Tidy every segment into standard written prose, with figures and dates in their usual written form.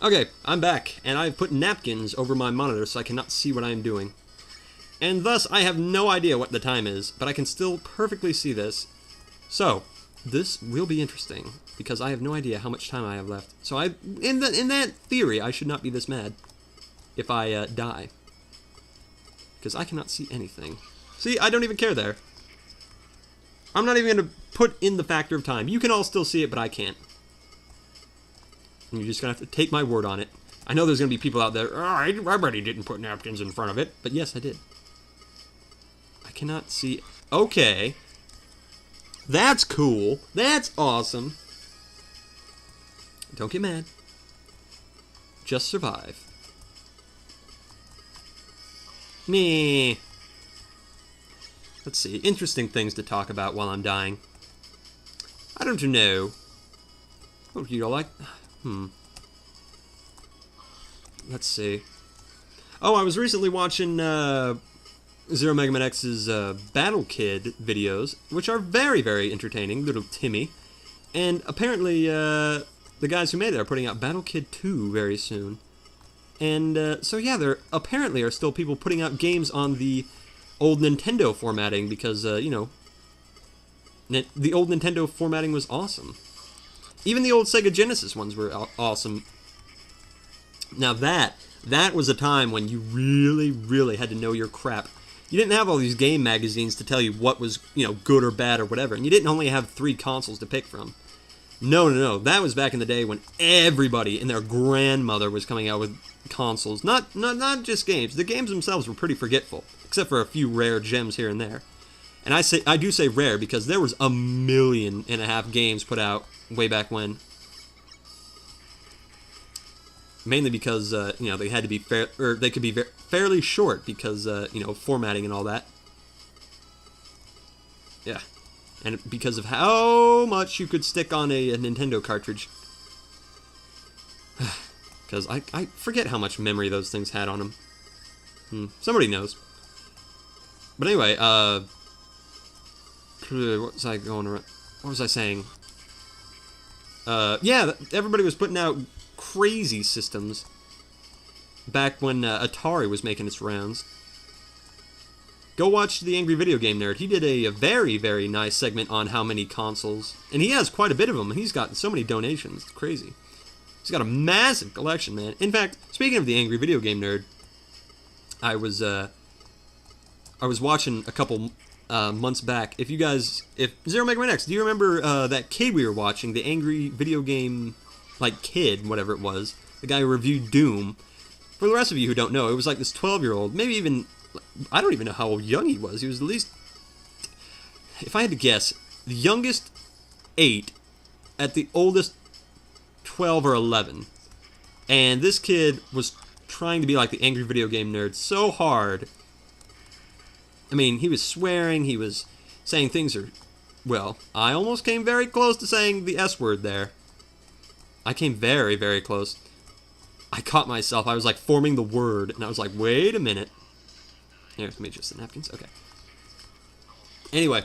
Okay, I'm back, and I've put napkins over my monitor so I cannot see what I am doing. And thus, I have no idea what the time is, but I can still perfectly see this. So, this will be interesting, because I have no idea how much time I have left. So in that theory, I should not be this mad if I die. Because I cannot see anything. See, I don't even care there. I'm not even going to put in the factor of time. You can all still see it, but I can't. And you're just going to have to take my word on it. I know there's going to be people out there, oh, I already didn't put napkins in front of it. But yes, I did. I cannot see. Okay. That's cool. That's awesome. Don't get mad. Just survive. Meh. Let's see. Interesting things to talk about while I'm dying. I don't know. What you don't like? Let's see. Oh, I was recently watching Zero Mega Man X's Battle Kid videos, which are very, very entertaining. Little Timmy. And apparently, the guys who made it are putting out Battle Kid 2 very soon. And so yeah, there apparently are still people putting out games on the old Nintendo formatting because, you know, the old Nintendo formatting was awesome. Even the old Sega Genesis ones were awesome. Now that was a time when you really, really had to know your crap. You didn't have all these game magazines to tell you what was, you know, good or bad or whatever. And you didn't only have 3 consoles to pick from. No. That was back in the day when everybody and their grandmother was coming out with consoles. Not just games. The games themselves were pretty forgetful, except for a few rare gems here and there. And I do say rare because there was 1.5 million games put out way back when. Mainly because you know, they had to be fair, or they could be fairly short because you know, formatting and all that. Yeah, and because of how much you could stick on a Nintendo cartridge. Because I forget how much memory those things had on them. Somebody knows. But anyway, what was I going around? What was I saying? Yeah, everybody was putting out crazy systems back when Atari was making its rounds. Go watch the Angry Video Game Nerd. He did a very, very nice segment on how many consoles. And he has quite a bit of them. He's got so many donations. It's crazy. He's got a massive collection, man. In fact, speaking of the Angry Video Game Nerd, I was watching a couple months back. If Zero Mega Man X, do you remember that kid we were watching, the Angry Video Game, like, kid, whatever it was, the guy who reviewed Doom? For the rest of you who don't know, it was like this 12-year-old, maybe even, I don't even know how young he was. He was at least, if I had to guess, the youngest 8, at the oldest 12 or 11. And this kid was trying to be like the Angry Video Game Nerd so hard. I mean, he was swearing, he was saying things well, I almost came very close to saying the S word there. I came very, very close. I caught myself. I was like forming the word, and I was like, wait a minute. Here, let me adjust the napkins. Okay. Anyway,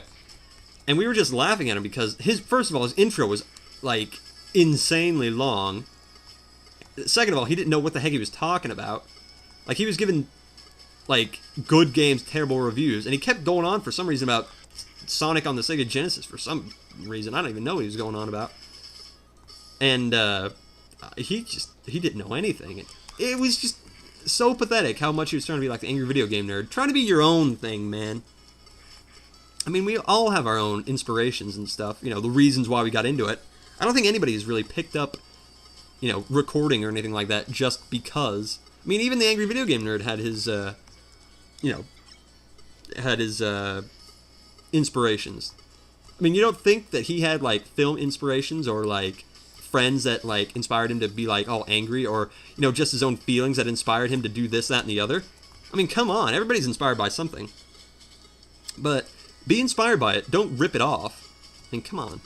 and we were just laughing at him because first of all, his intro was like insanely long. Second of all, he didn't know what the heck he was talking about. Like, he was giving like good games terrible reviews, and he kept going on for some reason about Sonic on the Sega Genesis for some reason. I don't even know what he was going on about. And he didn't know anything. It was just so pathetic how much he was trying to be like the Angry Video Game Nerd. Trying to be your own thing, man. I mean, we all have our own inspirations and stuff. You know, the reasons why we got into it. I don't think anybody has really picked up, you know, recording or anything like that just because. I mean, even the Angry Video Game Nerd had his, inspirations. I mean, you don't think that he had, like, film inspirations or, like, friends that, like, inspired him to be, like, all angry or, you know, just his own feelings that inspired him to do this, that, and the other? I mean, come on. Everybody's inspired by something. But be inspired by it. Don't rip it off. I mean, come on.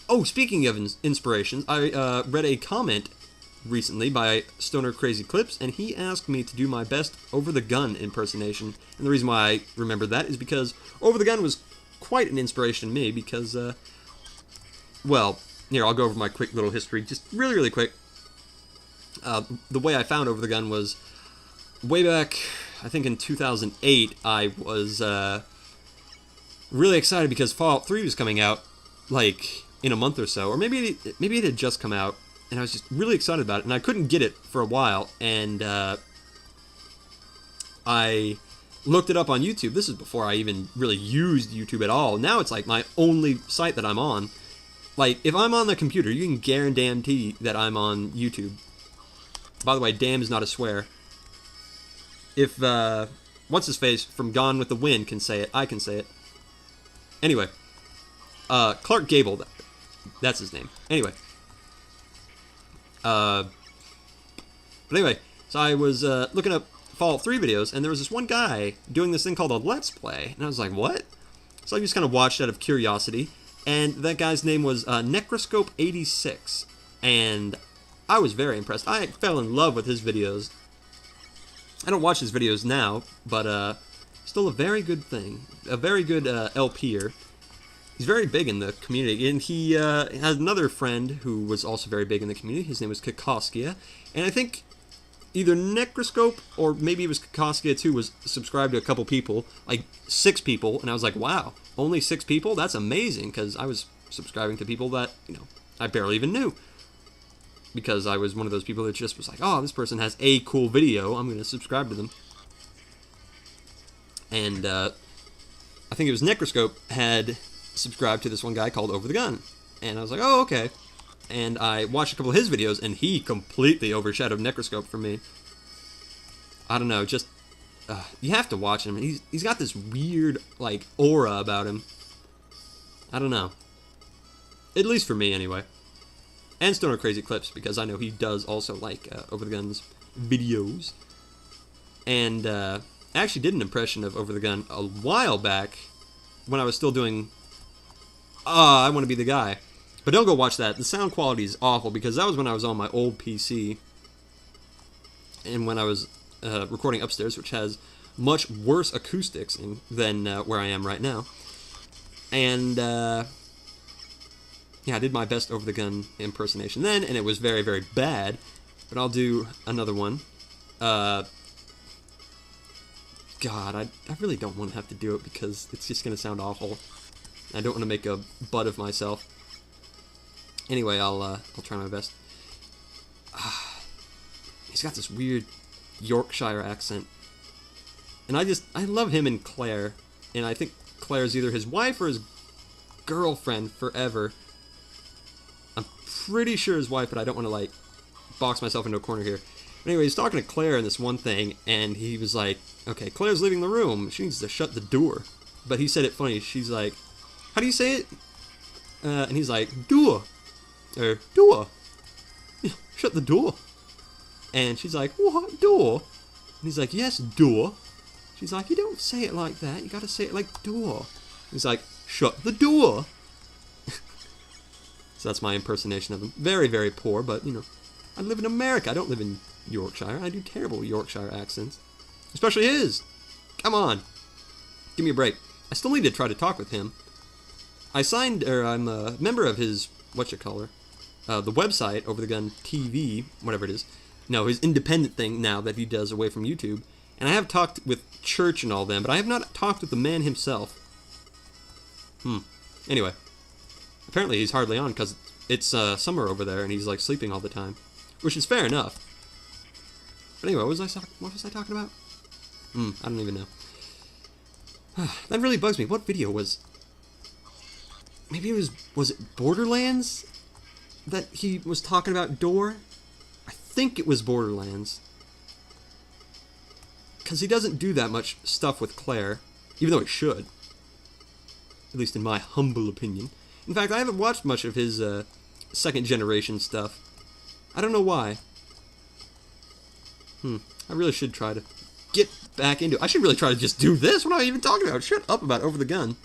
Oh, speaking of inspirations, I read a comment recently by Stoner Crazy Clips, and he asked me to do my best Over the Gun impersonation. And the reason why I remember that is because Over the Gun was quite an inspiration to me because, well, here, I'll go over my quick little history, just really, really quick. The way I found Over the Gun was way back, I think in 2008, I was really excited because Fallout 3 was coming out, like, in a month or so. Or maybe it had just come out, and I was just really excited about it. And I couldn't get it for a while, and I looked it up on YouTube. This is before I even really used YouTube at all. Now it's like my only site that I'm on. Like, if I'm on the computer, you can guarantee that I'm on YouTube. By the way, damn is not a swear. If, what's-his-face from Gone with the Wind can say it, I can say it. Anyway. Clark Gable, that's his name. Anyway. But anyway, so I was, looking up Fallout 3 videos, and there was this one guy doing this thing called a Let's Play, and I was like, what? So I just kind of watched out of curiosity, and that guy's name was, Necroscope86, and I was very impressed. I fell in love with his videos. I don't watch his videos now, but still a very good thing. A very good LPer. He's very big in the community, and he has another friend who was also very big in the community. His name was Kakoskia, and I think either Necroscope or maybe it was Kakoskia too was subscribed to a couple people, like 6 people, and I was like, wow, only 6 people? That's amazing, because I was subscribing to people that, you know, I barely even knew. Because I was one of those people that just was like, oh, this person has a cool video, I'm going to subscribe to them. And I think it was Necroscope had subscribed to this one guy called Over the Gun. And I was like, oh, okay. And I watched a couple of his videos, and he completely overshadowed Necroscope for me. I don't know, just, you have to watch him. He's got this weird, like, aura about him. I don't know. At least for me, anyway. And Stoner Crazy Clips, because I know he does also like Over the Gun's videos. And I actually did an impression of Over the Gun a while back when I was still doing I Want to Be the Guy. But don't go watch that. The sound quality is awful, because that was when I was on my old PC. And when I was recording upstairs, which has much worse acoustics than where I am right now. And yeah, I did my best Over the Gun impersonation then, and it was very, very bad. But I'll do another one. God, I really don't want to have to do it because it's just going to sound awful. I don't want to make a butt of myself. Anyway, I'll try my best. He's got this weird Yorkshire accent. And I love him and Claire. And I think Claire's either his wife or his girlfriend forever. I'm pretty sure his wife, but I don't want to, like, box myself into a corner here. But anyway, he's talking to Claire in this one thing, and he was like, okay, Claire's leaving the room. She needs to shut the door. But he said it funny. She's like, how do you say it? And he's like, door. Or, door. Shut the door. And she's like, what, door? And he's like, yes, door. She's like, you don't say it like that. You gotta say it like door. He's like, shut the door. So that's my impersonation of him. Very, very poor, but, you know, I live in America. I don't live in Yorkshire. I do terrible Yorkshire accents. Especially his. Come on. Give me a break. I still need to try to talk with him. I'm a member of his, whatchacaller, the website, Over the Gun TV, whatever it is. No, his independent thing now that he does away from YouTube. And I have talked with Church and all them, but I have not talked with the man himself. Anyway. Apparently he's hardly on because it's summer over there and he's like sleeping all the time. Which is fair enough. But anyway, what was I talking about? I don't even know. That really bugs me. What video was... Maybe it was it Borderlands? That he was talking about door? I think it was Borderlands. Because he doesn't do that much stuff with Claire. Even though he should. At least in my humble opinion. In fact, I haven't watched much of his second generation stuff. I don't know why. I really should try to get back into it. I should really try to just do this. What am I even talking about? Shut up about Over the Gun.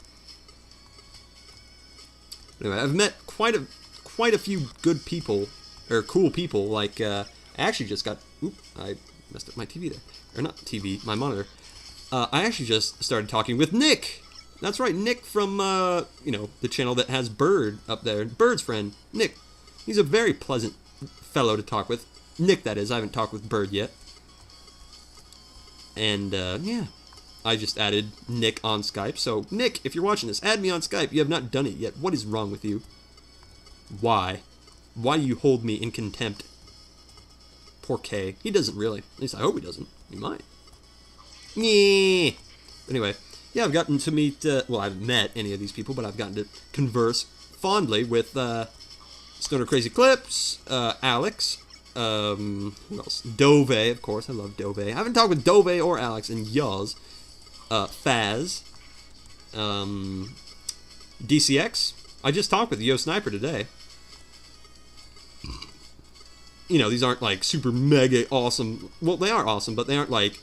Anyway, I've met quite a few good people, or cool people. Like, I actually just got... Oop, I messed up my TV there. Or not TV, my monitor. I actually just started talking with Nick. That's right, Nick from, you know, the channel that has Bird up there. Bird's friend, Nick. He's a very pleasant fellow to talk with. Nick, that is. I haven't talked with Bird yet. And, yeah. I just added Nick on Skype. So, Nick, if you're watching this, add me on Skype. You have not done it yet. What is wrong with you? Why? Why do you hold me in contempt? Poor K. He doesn't really. At least I hope he doesn't. He might. Yeah. Anyway, yeah, I've gotten to meet, well, I haven't met any of these people, but I've gotten to converse fondly with, Stoner Crazy Clips, Alex, who else? Dove, of course. I love Dove. I haven't talked with Dove or Alex in years. Faz, DCX. I just talked with Yo Sniper today. You know, these aren't like super mega awesome. Well, they are awesome, but they aren't like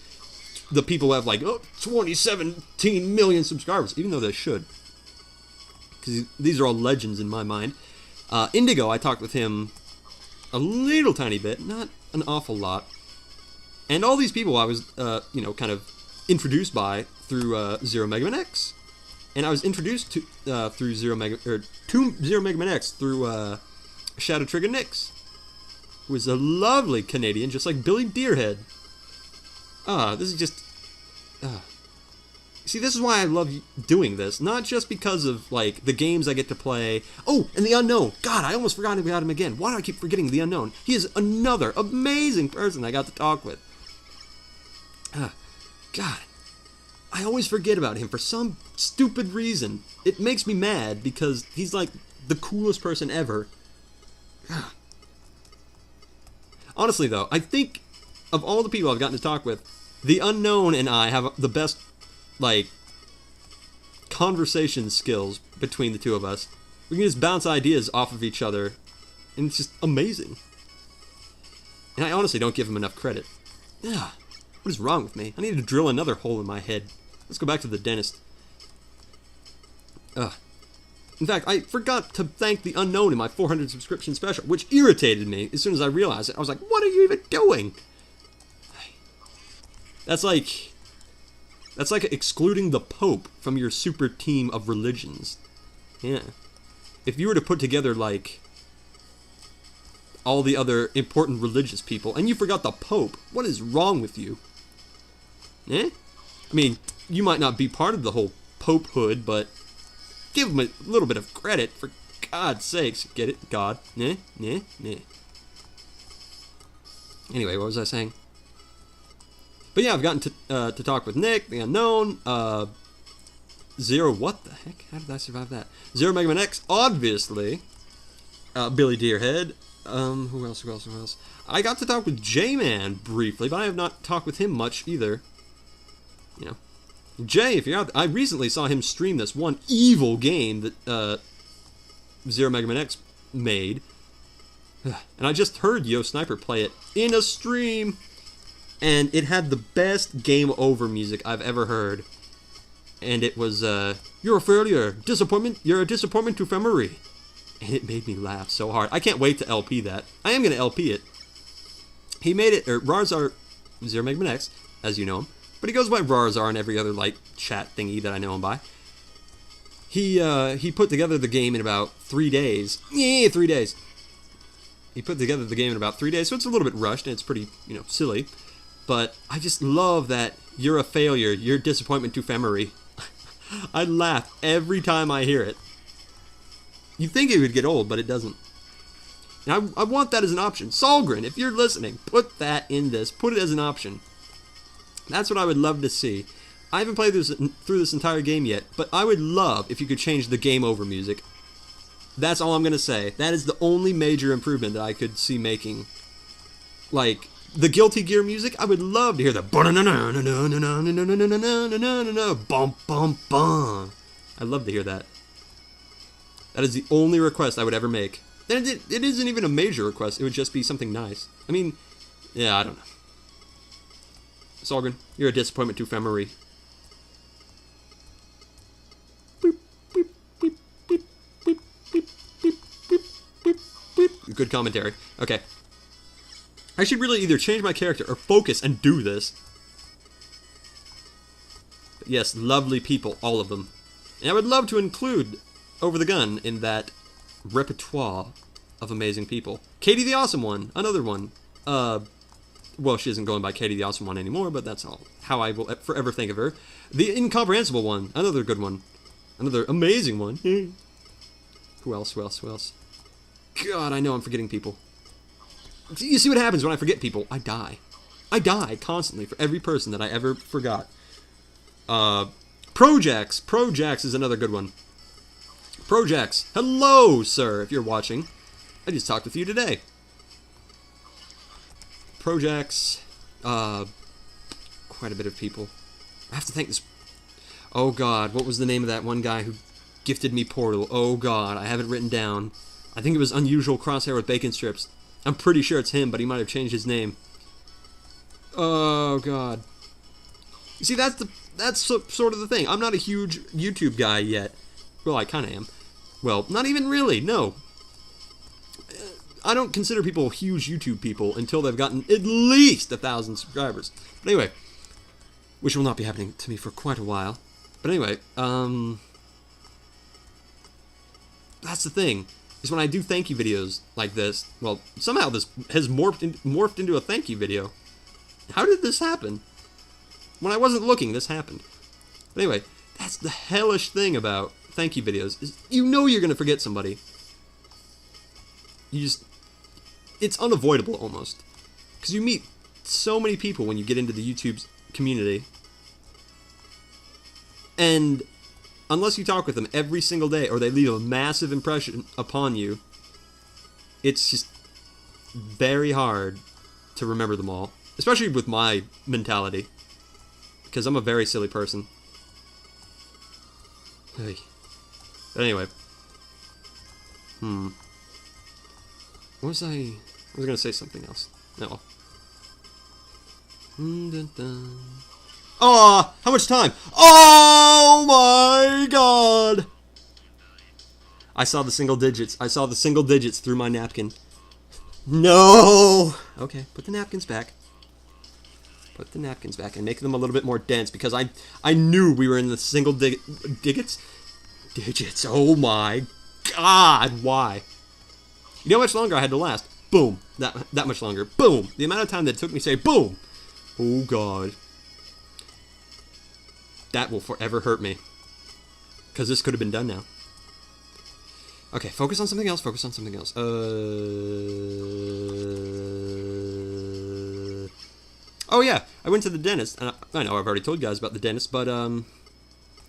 the people who have like 17 million subscribers, even though they should. Because these are all legends in my mind. Indigo, I talked with him a little tiny bit, not an awful lot. And all these people I was, you know, kind of introduced by through Zero Mega Man X. And I was introduced to through Zero Mega Man X through Shadow Trigger Nix, who is a lovely Canadian, just like Billy Deerhead. This is just. See, this is why I love doing this. Not just because of, like, the games I get to play. Oh, and The Unknown. God, I almost forgot about him again. Why do I keep forgetting The Unknown? He is another amazing person I got to talk with. God. I always forget about him for some stupid reason. It makes me mad because he's, like, the coolest person ever. Honestly, though, I think of all the people I've gotten to talk with, The Unknown and I have the best, like, conversation skills between the two of us. We can just bounce ideas off of each other, and it's just amazing. And I honestly don't give him enough credit. What is wrong with me? I need to drill another hole in my head. Let's go back to the dentist. In fact, I forgot to thank The Unknown in my 400 subscription special, which irritated me as soon as I realized it. I was like, what are you even doing? That's like excluding the Pope from your super team of religions. Yeah. If you were to put together, like, all the other important religious people, and you forgot the Pope, what is wrong with you? Eh? I mean, you might not be part of the whole Popehood, but give him a little bit of credit, for God's sakes. Get it? God. Nah. Anyway, what was I saying? But yeah, I've gotten to talk with Nick, The Unknown, Zero, what the heck? How did I survive that? Zero Mega Man X, obviously. Billy Deerhead. Who else? I got to talk with J-Man briefly, but I have not talked with him much either. You know. Jay, if you're out there, I recently saw him stream this one evil game that Zero Mega Man X made. And I just heard Yo Sniper play it in a stream. And it had the best game over music I've ever heard. And it was, you're a failure, disappointment, you're a disappointment to memory. And it made me laugh so hard. I can't wait to LP that. I am going to LP it. He made it, or Rarzar, Zero Mega Man X, as you know him. But he goes by Rarzar and every other, like, chat thingy that I know him by. He put together the game in about 3 days. Yeah, 3 days. He put together the game in about 3 days, so it's a little bit rushed, and it's pretty, you know, silly. But I just love that you're a failure, you're a disappointment to memory. I laugh every time I hear it. You'd think it would get old, but it doesn't. And I want that as an option. Solgren, if you're listening, put that in this. Put it as an option. That's what I would love to see. I haven't played through this entire game yet, but I would love if you could change the game over music. That's all I'm going to say. That is the only major improvement that I could see making. Like, the Guilty Gear music, I would love to hear the bum bum bum. I'd love to hear that. That is the only request I would ever make. And it isn't even a major request, it would just be something nice. I mean, yeah, I don't know. Solgren, you're a disappointment to memory. Good commentary. Okay. I should really either change my character or focus and do this. But yes, lovely people, all of them. And I would love to include Over the Gun in that repertoire of amazing people. Katie the Awesome One, another one. Well, she isn't going by Katie the Awesome One anymore, but that's all how I will forever think of her. The Incomprehensible One, another good one. Another amazing one. Who else? God, I know I'm forgetting people. You see what happens when I forget people? I die. I die constantly for every person that I ever forgot. Projax. Projax is another good one. Projax. Hello, sir, if you're watching. I just talked with you today. Projax. Quite a bit of people. I have to thank this. Oh, God. What was the name of that one guy who gifted me Portal? Oh, God. I have it written down. I think it was Unusual Crosshair with Bacon Strips. I'm pretty sure it's him, but he might have changed his name. Oh, God. You see, that's sort of the thing. I'm not a huge YouTube guy yet. Well, I kind of am. Well, not even really, no. I don't consider people huge YouTube people until they've gotten at least 1,000 subscribers. But anyway, which will not be happening to me for quite a while. But anyway, that's the thing, is when I do thank you videos like this, well, somehow this has morphed into a thank you video. How did this happen? When I wasn't looking, this happened. But anyway, that's the hellish thing about thank you videos, is you know you're going to forget somebody. It's unavoidable almost. Because you meet so many people when you get into the YouTube community. And unless you talk with them every single day or they leave a massive impression upon you, it's just very hard to remember them all. Especially with my mentality. Because I'm a very silly person. Hey. But anyway. What was I was going to say something else. No. Aw! How much time? Oh my God! I saw the single digits. I saw the single digits through my napkin. No! Okay, put the napkins back. Put the napkins back and make them a little bit more dense because I knew we were in the single digits. Digits. Oh my God! Why? You know how much longer I had to last? Boom. That much longer. Boom. The amount of time that it took me to say boom. Oh, God. That will forever hurt me. Because this could have been done now. Okay, focus on something else. Focus on something else. Oh, yeah. I went to the dentist. And I know I've already told you guys about the dentist, but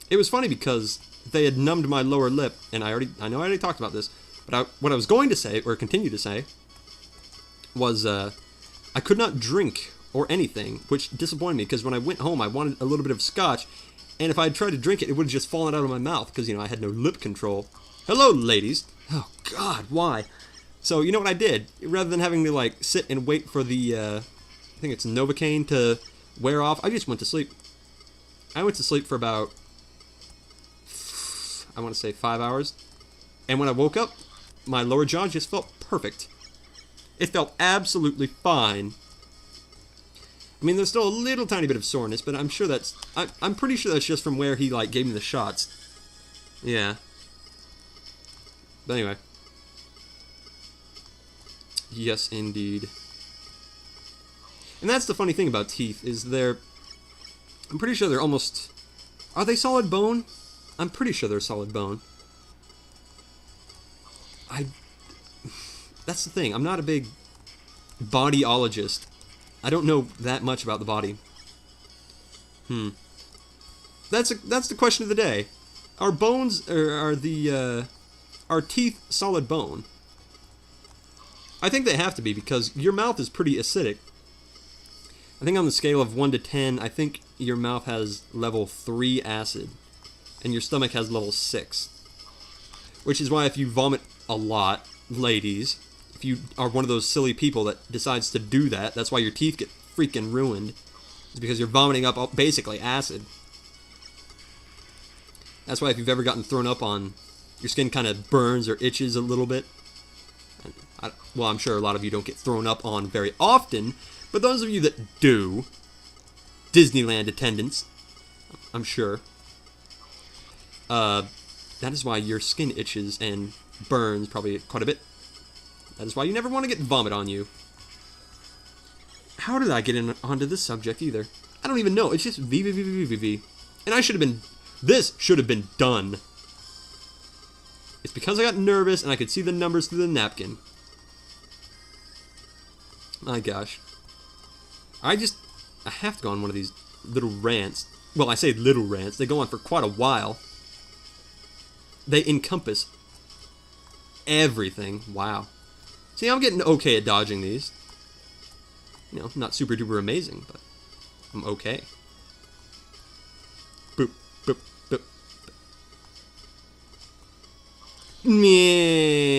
it was funny because they had numbed my lower lip. And I know I already talked about this. But what I was going to say, or continue to say, was I could not drink or anything, which disappointed me, because when I went home, I wanted a little bit of scotch, and if I had tried to drink it, it would have just fallen out of my mouth, because, I had no lip control. Hello, ladies. Oh, God, why? So, you know what I did? Rather than having to, sit and wait for the, I think it's Novocaine to wear off, I just went to sleep. I went to sleep for about, I want to say 5 hours, and when I woke up, my lower jaw just felt perfect. It felt absolutely fine. I mean, there's still a little tiny bit of soreness, but I'm sure I'm pretty sure that's just from where he, gave me the shots. Yeah. But anyway. Yes, indeed. And that's the funny thing about teeth, is I'm pretty sure they're almost... Are they solid bone? I'm pretty sure they're solid bone. That's the thing. I'm not a big bodyologist. I don't know that much about the body. That's the question of the day. Are bones, or are teeth solid bone? I think they have to be, because your mouth is pretty acidic. I think on the scale of 1 to 10, I think your mouth has level 3 acid, and your stomach has level 6. Which is why if you vomit a lot, ladies, if you are one of those silly people that decides to do that, that's why your teeth get freaking ruined. It's because you're vomiting up basically acid. That's why if you've ever gotten thrown up on, your skin kind of burns or itches a little bit. Well, I'm sure a lot of you don't get thrown up on very often, but those of you that do, Disneyland attendants, I'm sure, that is why your skin itches and burns probably quite a bit. That is why you never want to get vomit on you. How did I get onto this subject either? I don't even know. It's just V, V, V, V, V, V. And I should have been... This should have been done. It's because I got nervous and I could see the numbers through the napkin. My gosh. I have to go on one of these little rants. Well, I say little rants. They go on for quite a while. They encompass everything. Wow. See, I'm getting okay at dodging these. You know, not super duper amazing, but I'm okay. Boop, boop, boop. Meh.